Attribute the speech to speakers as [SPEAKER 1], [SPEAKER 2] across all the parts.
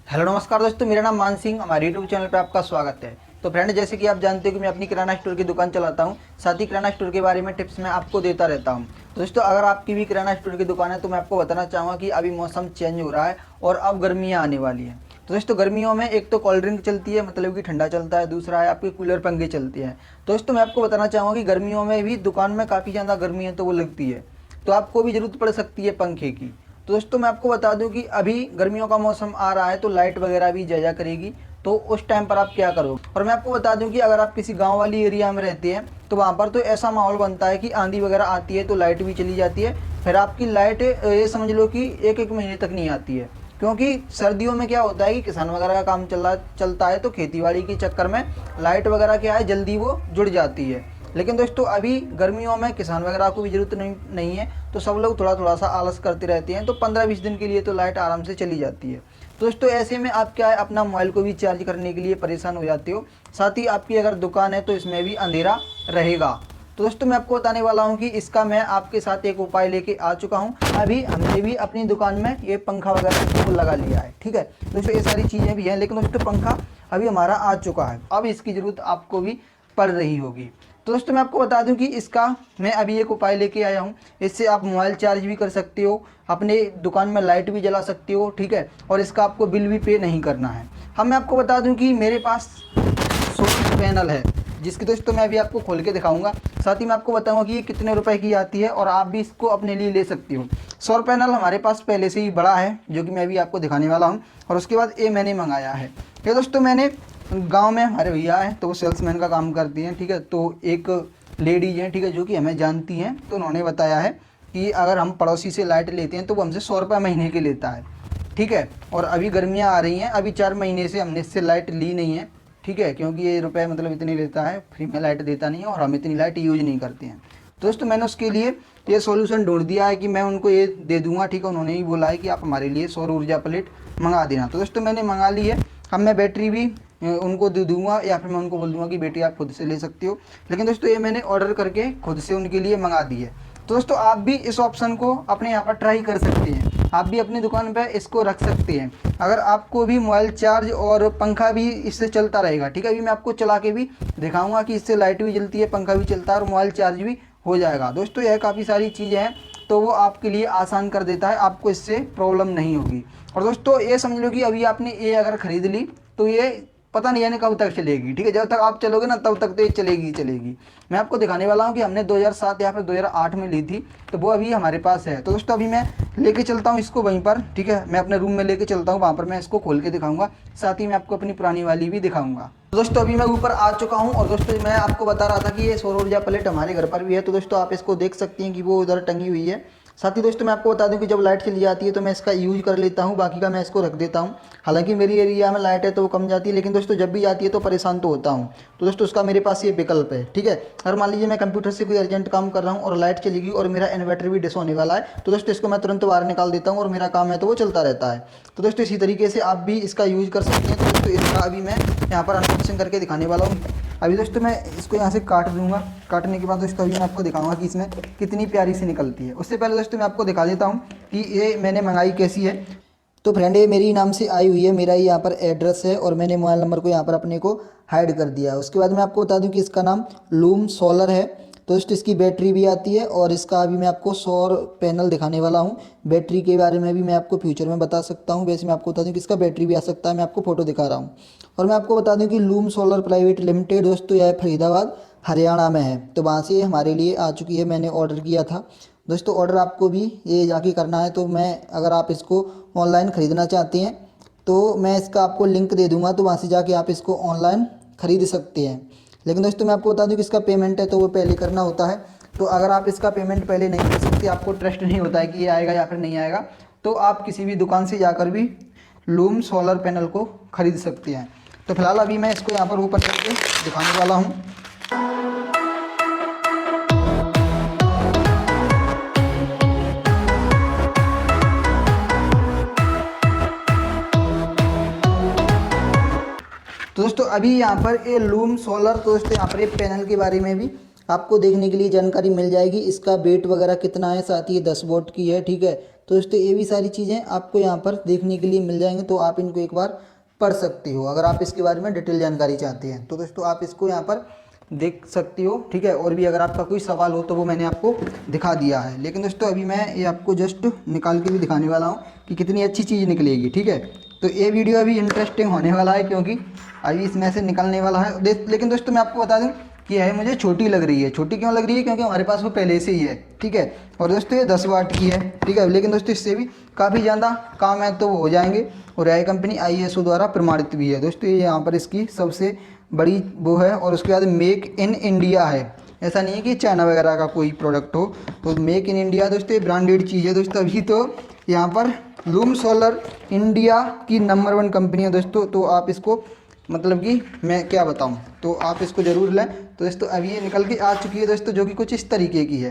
[SPEAKER 1] Hello नमस्कार दोस्तों, मेरा नाम मान सिंह, हमारे यूट्यूब चैनल पर आपका स्वागत है। तो फ्रेंड, जैसे कि आप जानते हो कि मैं अपनी किराना स्टोर की दुकान चलाता हूं, साथ ही किराना स्टोर के बारे में टिप्स मैं आपको देता रहता हूं। तो दोस्तों, अगर आपकी भी किराना स्टोर की दुकान है तो मैं आपको बताना चाहूँगा कि अभी मौसम चेंज हो रहा है और अब गर्मियाँ आने वाली हैं। तो दोस्तों, गर्मियों में एक तो कोल्ड ड्रिंक चलती है, मतलब कि ठंडा चलता है, दूसरा है आपके कूलर पंखे चलते हैं। तो दोस्तों, मैं आपको बताना चाहूँगा कि गर्मियों में भी दुकान में काफ़ी ज़्यादा गर्मी है तो वो लगती है, तो आपको भी ज़रूरत पड़ सकती है पंखे की। तो दोस्तों, मैं आपको बता दूं कि अभी गर्मियों का मौसम आ रहा है तो लाइट वगैरह भी जाया करेगी। तो उस टाइम पर आप क्या करोगे? और मैं आपको बता दूं कि अगर आप किसी गांव वाली एरिया में रहते हैं तो वहाँ पर तो ऐसा माहौल बनता है कि आंधी वगैरह आती है तो लाइट भी चली जाती है। फिर आपकी लाइट ये समझ लो कि एक एक महीने तक नहीं आती है, क्योंकि सर्दियों में क्या होता है कि किसान वगैरह का काम चलता है तो खेतीबाड़ी के चक्कर में लाइट वगैरह क्या है जल्दी वो जुड़ जाती है। लेकिन दोस्तों, अभी गर्मियों में किसान वगैरह को भी ज़रूरत नहीं है, तो सब लोग थोड़ा थोड़ा सा आलस करते रहते हैं, तो 15-20 दिन के लिए तो लाइट आराम से चली जाती है। तो दोस्तों, ऐसे में आप क्या है अपना मोबाइल को भी चार्ज करने के लिए परेशान हो जाते हो, साथ ही आपकी अगर दुकान है तो इसमें भी अंधेरा रहेगा। तो दोस्तों, मैं आपको बताने वाला हूं कि इसका मैं आपके साथ एक उपाय लेके आ चुका हूं। अभी हमने भी अपनी दुकान में ये पंखा वगैरह को लगा लिया है, ठीक है दोस्तों, ये सारी चीज़ें भी हैं, लेकिन दोस्तों पंखा अभी हमारा आ चुका है, अब इसकी ज़रूरत आपको भी पड़ रही होगी। तो दोस्तों, मैं आपको बता दूं कि इसका मैं अभी एक उपाय लेके आया हूं। इससे आप मोबाइल चार्ज भी कर सकते हो, अपने दुकान में लाइट भी जला सकते हो, ठीक है, और इसका आपको बिल भी पे नहीं करना है। मैं आपको बता दूं कि मेरे पास सोलर पैनल है, जिसकी दोस्तों मैं अभी आपको खोल के दिखाऊंगा। साथ ही मैं आपको बताऊंगा कि ये कितने रुपए की आती है और आप भी इसको अपने लिए ले सकते हो। सौर पैनल हमारे पास पहले से ही बड़ा है, जो कि मैं अभी आपको दिखाने वाला हूँ। और उसके बाद ये मैंने मंगाया है। ये दोस्तों, मैंने गांव में हमारे भैया हैं तो वो सेल्समैन का काम करती हैं, ठीक है, तो एक लेडीज हैं, ठीक है, जो कि हमें जानती हैं, तो उन्होंने बताया है कि अगर हम पड़ोसी से लाइट लेते हैं तो वो हमसे 100 रुपये महीने के लेता है, ठीक है। और अभी गर्मियाँ आ रही हैं, अभी 4 महीने से हमने इससे लाइट ली नहीं है, ठीक है, क्योंकि ये रुपए मतलब इतने लेता है, फ्री में लाइट देता नहीं है और हम इतनी लाइट यूज नहीं करते हैं। तो दोस्तों, मैंने उसके लिए ये सॉल्यूशन ढूंढ दिया है कि मैं उनको ये दे दूंगा, ठीक है। उन्होंने ही बोला है कि आप हमारे लिए सौर ऊर्जा प्लेट मंगा देना। तो दोस्तों, मैंने मंगा ली है। अब मैं बैटरी भी उनको दे दूंगा, या फिर मैं उनको बोल दूंगा कि बेटी आप खुद से ले सकते हो। लेकिन दोस्तों, ये मैंने ऑर्डर करके खुद से उनके लिए मंगा दी है। तो दोस्तों, आप भी इस ऑप्शन को अपने यहाँ पर ट्राई कर सकते हैं, आप भी अपनी दुकान पर इसको रख सकते हैं। अगर आपको भी मोबाइल चार्ज और पंखा भी इससे चलता रहेगा, ठीक है। अभी मैं आपको चला के भी दिखाऊंगा कि इससे लाइट भी जलती है, पंखा भी चलता है और मोबाइल चार्ज भी हो जाएगा। दोस्तों, यह काफ़ी सारी चीज़ें हैं, तो वो आपके लिए आसान कर देता है, आपको इससे प्रॉब्लम नहीं होगी। और दोस्तों, ये समझ लो कि अभी आपने ये अगर ख़रीद ली तो ये पता नहीं यानी कब तक चलेगी, ठीक है। जब तक आप चलोगे ना तब तक तो ये चलेगी चलेगी। मैं आपको दिखाने वाला हूँ कि हमने 2007 या फिर 2008 में ली थी, तो वो अभी हमारे पास है। तो दोस्तों, अभी मैं लेके चलता हूँ इसको वहीं पर, ठीक है, मैं अपने रूम में लेके चलता हूँ, वहाँ पर मैं इसको खोल के दिखाऊंगा, साथ ही मैं आपको अपनी पुरानी वाली भी दिखाऊंगा। तो दोस्तों, अभी मैं ऊपर आ चुका हूँ और दोस्तों, मैं आपको बता रहा था कि ये सौर ऊर्जा प्लेट हमारे घर पर भी है। तो दोस्तों, आप इसको देख सकते हैं कि वो उधर टंगी हुई है। साथ ही दोस्तों, मैं आपको बता दूं कि जब लाइट चली जाती है तो मैं इसका यूज कर लेता हूं, बाकी का मैं इसको रख देता हूं। हालांकि मेरी एरिया में लाइट है तो वो कम जाती है, लेकिन दोस्तों जब भी आती है तो परेशान तो होता हूं। तो दोस्तों, उसका मेरे पास ये विकल्प है, ठीक है। अगर मान लीजिए मैं कंप्यूटर से कोई अर्जेंट काम कर रहा हूँ और लाइट चलेगी और मेरा इन्वर्टर भी डिस होने वाला है, तो दोस्तों इसको मैं तुरंत बाहर निकाल देता हूँ और मेरा काम है तो वो चलता रहता है। तो दोस्तों, इसी तरीके से आप भी इसका यूज कर सकते हैं। तो दोस्तों, इसका अभी मैं यहाँ पर अनबॉक्सिंग करके दिखाने वाला हूँ। अभी दोस्तों, मैं इसको यहाँ से काट दूंगा। काटने के बाद दोस्तों, अभी मैं आपको दिखाऊंगा कि इसमें कितनी प्यारी सी निकलती है। उससे पहले दोस्तों, मैं आपको दिखा देता हूँ कि ये मैंने मंगाई कैसी है। तो फ्रेंड, ये मेरी नाम से आई हुई है, मेरा ही यहाँ पर एड्रेस है और मैंने मोबाइल नंबर को यहाँ पर अपने को हाइड कर दिया है। उसके बाद मैं आपको बता दूं कि इसका नाम लूम सोलर है। तो दोस्तों, इसकी बैटरी भी आती है और इसका अभी मैं आपको सौर पैनल दिखाने वाला हूँ। बैटरी के बारे में भी मैं आपको फ्यूचर में बता सकता हूँ। वैसे मैं आपको बता दूँ कि इसका बैटरी भी आ सकता है, मैं आपको फोटो दिखा रहा हूँ। और मैं आपको बता दूँ कि लूम सोलर प्राइवेट लिमिटेड दोस्तों यह फरीदाबाद हरियाणा में है, तो वहाँ से हमारे लिए आ चुकी है, मैंने ऑर्डर किया था। दोस्तों, ऑर्डर आपको भी ये जाके करना है। तो मैं अगर आप इसको ऑनलाइन ख़रीदना चाहते हैं तो मैं इसका आपको लिंक दे दूंगा, तो वहाँ से जाके आप इसको ऑनलाइन ख़रीद सकते हैं। लेकिन दोस्तों, मैं आपको बता दूं कि इसका पेमेंट है तो वो पहले करना होता है। तो अगर आप इसका पेमेंट पहले नहीं कर सकते, आपको ट्रस्ट नहीं होता है कि ये आएगा या फिर नहीं आएगा, तो आप किसी भी दुकान से जाकर भी लूम सोलर पैनल को ख़रीद सकते हैं। तो फिलहाल अभी मैं इसको यहाँ पर ऊपर करके दिखाने वाला हूँ। तो दोस्तों, अभी यहाँ पर ये लूम सोलर, तो दोस्तों यहाँ पर ये पैनल के बारे में भी आपको देखने के लिए जानकारी मिल जाएगी। इसका वेट वगैरह कितना है, साथ ही ये 10 वोट की है, ठीक है। तो दोस्तों ये भी सारी चीज़ें आपको यहाँ पर देखने के लिए मिल जाएंगे, तो आप इनको एक बार पढ़ सकते हो अगर आप इसके बारे में डिटेल जानकारी चाहते हैं। तो दोस्तों आप इसको यहाँ पर देख सकते हो, ठीक है। और भी अगर आपका कोई सवाल हो तो वो मैंने आपको दिखा दिया है, लेकिन दोस्तों अभी मैं ये आपको जस्ट निकाल के भी दिखाने वाला हूँ कि कितनी अच्छी चीज़ निकलेगी, ठीक है। तो ये वीडियो अभी इंटरेस्टिंग होने वाला है क्योंकि अभी इसमें से निकलने वाला है। लेकिन दोस्तों मैं आपको बता दूँ कि यह मुझे छोटी लग रही है। छोटी क्यों लग रही है? क्योंकि हमारे पास वो पहले से ही है, ठीक है। और दोस्तों ये 10 वाट की है, ठीक है। लेकिन दोस्तों इससे भी काफ़ी ज़्यादा काम है तो वो हो जाएंगे, और यह कंपनी ISO द्वारा प्रमाणित भी है। दोस्तों ये यहाँ पर इसकी सबसे बड़ी वो है। और उसके बाद मेक इन इंडिया है, ऐसा नहीं है कि चाइना वगैरह का कोई प्रोडक्ट हो, तो मेक इन इंडिया दोस्तों ये ब्रांडेड चीज़ है। दोस्तों अभी तो यहाँ पर लूम सोलर इंडिया की नंबर 1 कंपनी है दोस्तों। तो आप इसको मतलब कि मैं क्या बताऊं, तो आप इसको ज़रूर लें। तो दोस्तों अभी ये निकल के आ चुकी है दोस्तों, जो कि कुछ इस तरीके की है।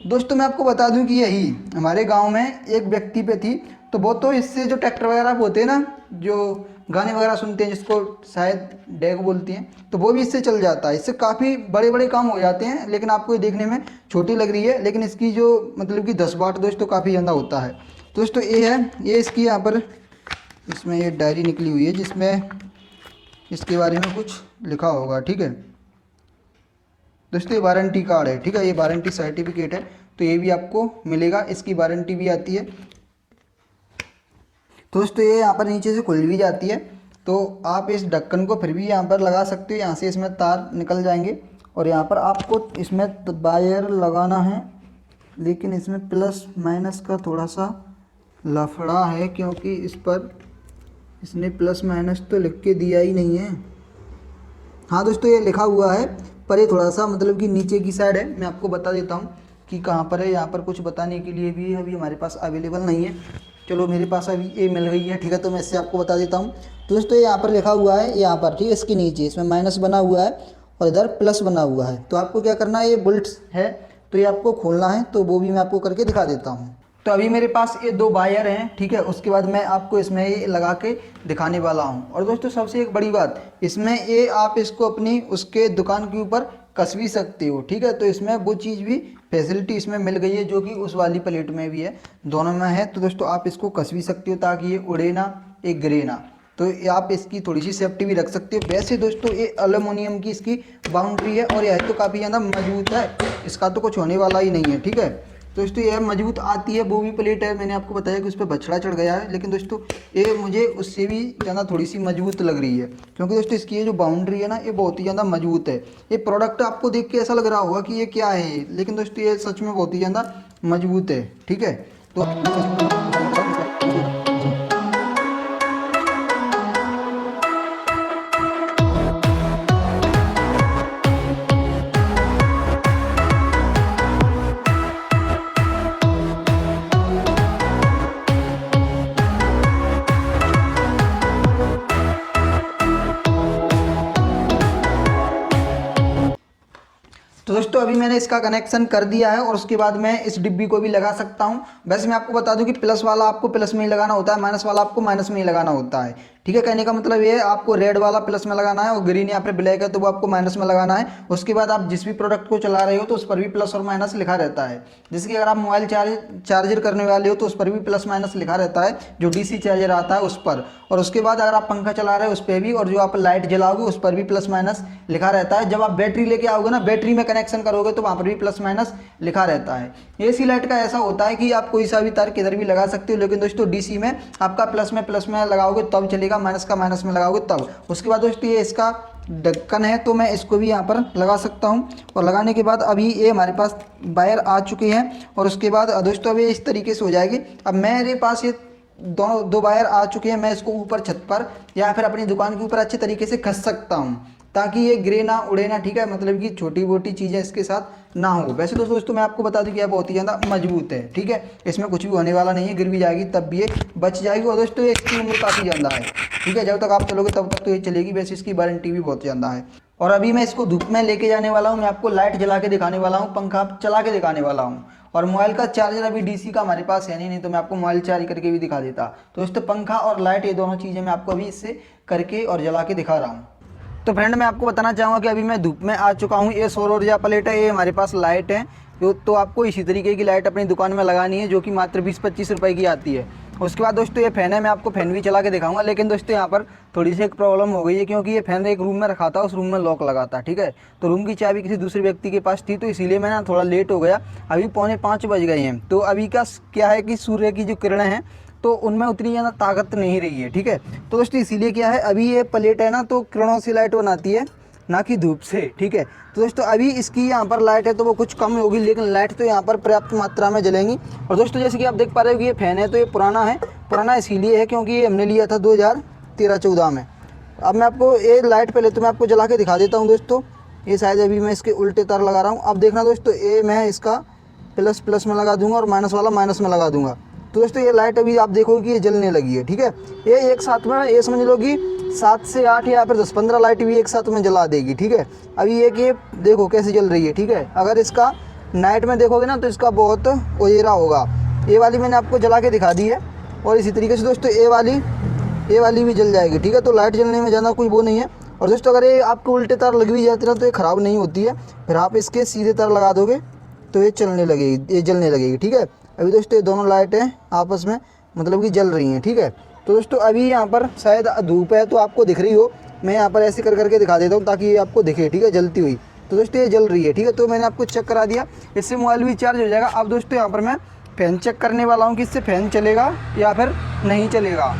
[SPEAKER 1] दोस्तों मैं आपको बता दूं कि यही हमारे गांव में एक व्यक्ति पे थी, तो वो तो इससे जो ट्रैक्टर वगैरह होते हैं ना, जो गाने वगैरह सुनते हैं जिसको शायद डेक बोलती हैं, तो वो भी इससे चल जाता है। इससे काफ़ी बड़े बड़े काम हो जाते हैं। लेकिन आपको ये देखने में छोटी लग रही है, लेकिन इसकी जो मतलब कि 10 वाट दोस्तों काफ़ी ज़्यादा होता है। दोस्तों ये है, ये इसकी यहाँ पर इसमें ये डायरी निकली हुई है जिसमें इसके बारे में कुछ लिखा होगा, ठीक है। दोस्तों ये वारंटी कार्ड है, ठीक है, ये वारंटी सर्टिफिकेट है, तो ये भी आपको मिलेगा, इसकी वारंटी भी आती है। तो दोस्तों ये यहाँ पर नीचे से खुल भी जाती है, तो आप इस ढक्कन को फिर भी यहाँ पर लगा सकते हो। यहाँ से इसमें तार निकल जाएंगे और यहाँ पर आपको इसमें वायर लगाना है, लेकिन इसमें प्लस माइनस का थोड़ा सा लफड़ा है, क्योंकि इस पर इसने प्लस माइनस तो लिख के दिया ही नहीं है। हाँ दोस्तों ये लिखा हुआ है, पर ये थोड़ा सा मतलब कि नीचे की साइड है। मैं आपको बता देता हूँ कि कहाँ पर है। यहाँ पर कुछ बताने के लिए भी अभी हमारे पास अवेलेबल नहीं है। चलो मेरे पास अभी ये मिल गई है, ठीक है, तो मैं इससे आपको बता देता हूँ। तो दोस्तों यहाँ पर लिखा हुआ है, यहाँ पर, ठीक है, इसके नीचे इसमें माइनस बना हुआ है और इधर प्लस बना हुआ है। तो आपको क्या करना है, ये बोल्ट्स है तो ये आपको खोलना है, तो वो भी मैं आपको करके दिखा देता हूँ। तो अभी मेरे पास ये 2 वायर हैं, ठीक है। उसके बाद मैं आपको इसमें ये लगा के दिखाने वाला हूँ। और दोस्तों सबसे एक बड़ी बात, इसमें ये आप इसको अपनी उसके दुकान के ऊपर कस भी सकते हो, ठीक है। तो इसमें वो चीज़ भी फैसिलिटी इसमें मिल गई है, जो कि उस वाली प्लेट में भी है, दोनों में है। तो दोस्तों आप इसको कस भी सकते हो ताकि ये उड़े ना, ये गिरे ना। तो आप इसकी थोड़ी सी सेफ्टी भी रख सकते हो। वैसे दोस्तों ये एल्युमिनियम की इसकी बाउंड्री है और यह तो काफ़ी ज़्यादा मजबूत है, इसका तो कुछ होने वाला ही नहीं है, ठीक है। तो दोस्तों यह मजबूत आती है, वो भी प्लेट है, मैंने आपको बताया कि उस पर बछड़ा चढ़ गया है, लेकिन दोस्तों ये मुझे उससे भी ज़्यादा थोड़ी सी मजबूत लग रही है, क्योंकि दोस्तों इसकी ये जो बाउंड्री है ना, ये बहुत ही ज़्यादा मजबूत है। ये प्रोडक्ट आपको देख के ऐसा लग रहा होगा कि ये क्या है, लेकिन दोस्तों ये सच में बहुत ही ज़्यादा मजबूत है, ठीक है। तो दोस्तों अभी मैंने इसका कनेक्शन कर दिया है और उसके बाद मैं इस डिब्बी को भी लगा सकता हूं। वैसे मैं आपको बता दूं कि प्लस वाला आपको प्लस में ही लगाना होता है, माइनस वाला आपको माइनस में ही लगाना होता है, ठीक है। कहने का मतलब ये है, आपको रेड वाला प्लस में लगाना है और ग्रीन या फिर ब्लैक है तो वो आपको माइनस में लगाना है। उसके बाद आप जिस भी प्रोडक्ट को चला रहे हो तो उस पर भी प्लस और माइनस लिखा रहता है। जैसे कि अगर आप मोबाइल चार्जर करने वाले हो तो उस पर भी प्लस माइनस लिखा रहता है, जो DC चार्जर आता है उस पर। और उसके बाद अगर आप पंखा चला रहे हो उस पर भी, और जो आप लाइट जलाओगे उस पर भी प्लस माइनस लिखा रहता है। जब आप बैटरी लेके आओगे ना, बैटरी में कनेक्शन करोगे तो वहाँ पर भी प्लस माइनस लिखा रहता है। AC लाइट का ऐसा होता है कि आप कोई सा भी तार किधर भी लगा सकते हो, लेकिन दोस्तों DC में आपका प्लस में लगाओगे तब चलेगा, माइनस का माइनस में लगाओगे तब। उसके बाद दोस्तों ये इसका ढक्कन है, तो मैं इसको भी यहाँ पर लगा सकता हूँ। और लगाने के बाद अभी ये हमारे पास वायर आ चुके हैं और उसके बाद दोस्तों अभी इस तरीके से हो जाएगी। अब मेरे पास ये दो वायर आ चुके हैं, मैं इसको ऊपर छत पर या फिर अपनी दुकान के ऊपर अच्छे तरीके से कस सकता हूँ ताकि ये गिरे ना, उड़े ना, ठीक है। मतलब कि छोटी मोटी चीज़ें इसके साथ ना हो। वैसे तो दोस्तों मैं आपको बता दूं कि यह बहुत ही ज़्यादा मजबूत है, ठीक है, इसमें कुछ भी होने वाला नहीं है, गिर भी जाएगी तब भी ये बच जाएगी। और दोस्तों इसकी उम्र काफ़ी ज़्यादा है, ठीक है, जब तक आप चलोगे तब तक तो ये चलेगी। वैसे इसकी वारंटी भी बहुत ज़्यादा है। और अभी मैं इसको धूप में लेके जाने वाला हूँ, मैं आपको लाइट जला के दिखाने वाला हूँ, पंखा चला के दिखाने वाला हूँ। और मोबाइल का चार्जर अभी DC का हमारे पास है नहीं तो मैं आपको मोबाइल चार्ज करके भी दिखा देता। तो दोस्तों पंखा और लाइट ये दोनों चीज़ें मैं आपको अभी इससे करके और जला के दिखा रहा हूँ। तो फ्रेंड मैं आपको बताना चाहूँगा कि अभी मैं धूप में आ चुका हूँ। ये सौर ऊर्जा प्लेट है, ये हमारे पास लाइट है। तो आपको इसी तरीके की लाइट अपनी दुकान में लगानी है, जो कि मात्र 20-25 रुपए की आती है। उसके बाद दोस्तों ये फ़ैन है, मैं आपको फ़ैन भी चला के दिखाऊंगा। लेकिन दोस्तों यहाँ पर थोड़ी सी एक प्रॉब्लम हो गई है, क्योंकि ये फ़ैन एक रूम में रखा था, उस रूम में लॉक लगा था, ठीक है। तो रूम की चाबी किसी दूसरे व्यक्ति के पास थी, तो इसीलिए मैं ना थोड़ा लेट हो गया। अभी 4:45 बज गए हैं। तो अभी का क्या है कि सूर्य की जो किरणें हैं तो उनमें उतनी ज़्यादा ताकत नहीं रही है, ठीक है। तो दोस्तों इसीलिए क्या है, अभी ये प्लेट है ना तो किरणों से लाइट बनाती है, ना कि धूप से, ठीक है। तो दोस्तों अभी इसकी यहाँ पर लाइट है तो वो कुछ कम होगी, लेकिन लाइट तो यहाँ पर पर्याप्त मात्रा में जलेंगी। और दोस्तों जैसे कि आप देख पा रहे हो कि ये फ़ैन है, तो ये पुराना इसीलिए है क्योंकि ये हमने लिया था 2013-14 में। अब मैं आपको ये लाइट पहले तो मैं आपको जला के दिखा देता हूँ दोस्तों। ये शायद अभी मैं इसके उल्टे तार लगा रहा हूँ। अब देखना दोस्तों, ये मैं इसका प्लस में लगा दूंगा और माइनस वाला माइनस में लगा दूंगा। तो दोस्तों ये लाइट अभी आप देखोगे कि ये जलने लगी है, ठीक है। ये एक साथ में ये समझ लो कि 7 से 8 या फिर 10-15 लाइट भी एक साथ में जला देगी, ठीक है। अभी ये देखो कैसे जल रही है, ठीक है। अगर इसका नाइट में देखोगे ना तो इसका बहुत उजेरा होगा। ये वाली मैंने आपको जला के दिखा दी है। और इसी तरीके से दोस्तों ये वाली भी जल जाएगी, ठीक है। तो लाइट जलने में ज़्यादा कोई वो नहीं है। और दोस्तों अगर ये आपको उल्टे तार लगी हुई जाती है तो ये ख़राब नहीं होती है। फिर आप इसके सीधे तार लगा दोगे तो ये जलने लगेगी, ठीक है। अभी दोस्तों ये दोनों लाइटें आपस में मतलब कि जल रही हैं, ठीक है। तो दोस्तों अभी यहाँ पर शायद धूप है तो आपको दिख रही हो, मैं यहाँ पर ऐसे करके दिखा देता हूँ ताकि ये आपको दिखे, ठीक है, जलती हुई। तो दोस्तों ये जल रही है, ठीक है। तो मैंने आपको चेक करा दिया, इससे मोबाइल भी चार्ज हो जाएगा। अब दोस्तों यहाँ पर मैं फ़ैन चेक करने वाला हूँ कि इससे फ़ैन चलेगा या फिर नहीं चलेगा।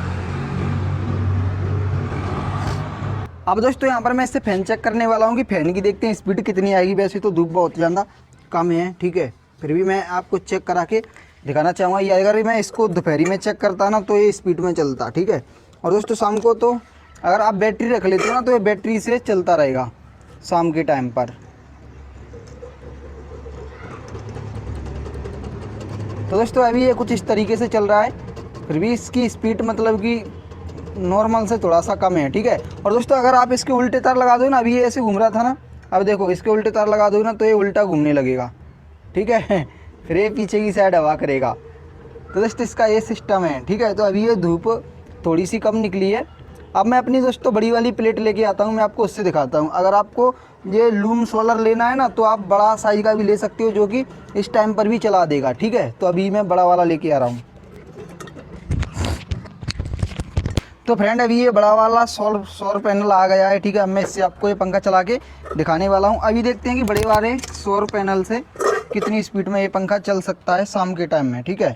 [SPEAKER 1] अब दोस्तों यहाँ पर मैं इससे फ़ैन चेक करने वाला हूँ कि फ़ैन की देखते हैं स्पीड कितनी आएगी। वैसे तो धूप बहुत ज़्यादा कम है, ठीक है, फिर भी मैं आपको चेक करा के दिखाना चाहूँगा। ये अगर मैं इसको दोपहरी में चेक करता ना तो ये स्पीड में चलता, ठीक है। और दोस्तों शाम को तो अगर आप बैटरी रख लेते हो ना तो ये बैटरी से चलता रहेगा शाम के टाइम पर। तो दोस्तों अभी ये कुछ इस तरीके से चल रहा है, फिर भी इसकी स्पीड मतलब कि नॉर्मल से थोड़ा सा कम है, ठीक है। और दोस्तों अगर आप इसके उल्टे तार लगा दो ना, अभी ये ऐसे घूम रहा था ना, अब देखो इसके उल्टे तार लगा दो ना तो ये उल्टा घूमने लगेगा, ठीक है। फिर ये पीछे की साइड हवा करेगा। तो दोस्तों इसका ये सिस्टम है, ठीक है। तो अभी ये धूप थोड़ी सी कम निकली है। अब मैं अपनी दोस्तों बड़ी वाली प्लेट लेके आता हूँ, मैं आपको उससे दिखाता हूँ। अगर आपको ये लूम सोलर लेना है ना तो आप बड़ा साइज का भी ले सकते हो, जो कि इस टाइम पर भी चला देगा, ठीक है। तो अभी मैं बड़ा वाला लेके आ रहा हूँ। तो फ्रेंड अभी ये बड़ा वाला सौर पैनल आ गया है, ठीक है। मैं इससे आपको ये पंखा चला के दिखाने वाला हूँ। अभी देखते हैं कि बड़े वाले सौर पैनल से कितनी स्पीड में ये पंखा चल सकता है शाम के टाइम में, ठीक है।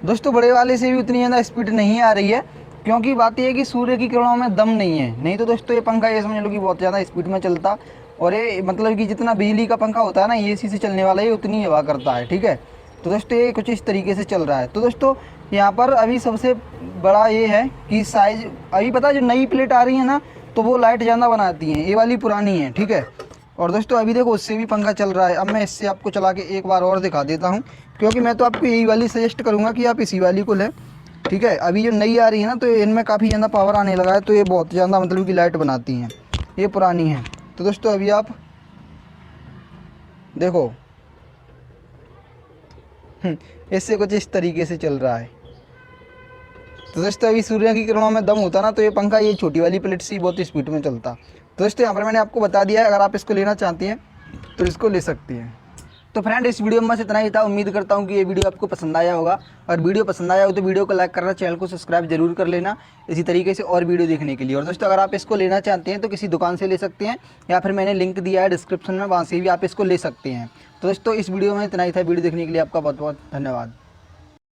[SPEAKER 1] दोस्तों बड़े वाले से भी उतनी ज़्यादा स्पीड नहीं आ रही है, क्योंकि बात यह है कि सूर्य की किरणों में दम नहीं है। नहीं तो दोस्तों ये पंखा ये समझ लो कि बहुत ज़्यादा स्पीड में चलता। और ये मतलब कि जितना बिजली का पंखा होता है ना एसी से चलने वाला, ये उतनी हवा करता है, ठीक है। तो दोस्तों ये कुछ इस तरीके से चल रहा है। तो दोस्तों यहाँ पर अभी सबसे बड़ा ये है कि साइज अभी पता है जो नई प्लेट आ रही है ना तो वो लाइट ज़्यादा बनाती हैं, ये वाली पुरानी है, ठीक है। और दोस्तों अभी देखो उससे भी पंखा चल रहा है। अब मैं इससे आपको चला के एक बार और दिखा देता हूँ, क्योंकि मैं तो आपको यही वाली सजेस्ट करूँगा कि आप इसी वाली को लें, ठीक है। अभी जो नई आ रही है ना तो इनमें काफ़ी ज़्यादा पावर आने लगा है, तो ये बहुत ज़्यादा मतलब कि लाइट बनाती हैं, ये पुरानी है। तो दोस्तों अभी आप देखो इससे कुछ इस तरीके से चल रहा है। तो दोस्तों अभी सूर्य की किरणों में दम होता ना तो ये पंखा ये छोटी वाली प्लेट से बहुत स्पीड में चलता। तो दोस्तों यहाँ पर मैंने आपको बता दिया है, अगर आप इसको लेना चाहती हैं तो इसको ले सकती हैं। तो फ्रेंड इस वीडियो में बस इतना ही था। उम्मीद करता हूँ कि ये वीडियो आपको पसंद आया होगा, और वीडियो पसंद आया हो तो वीडियो को लाइक करना, चैनल को सब्सक्राइब जरूर कर लेना इसी तरीके से और वीडियो देखने के लिए। और दोस्तों अगर आप इसको लेना चाहते हैं तो किसी दुकान से ले सकते हैं, या फिर मैंने लिंक दिया है डिस्क्रिप्शन में, वहाँ से भी आप इसको ले सकते हैं। तो दोस्तों इस वीडियो में इतना ही था। वीडियो देखने के लिए आपका बहुत बहुत धन्यवाद।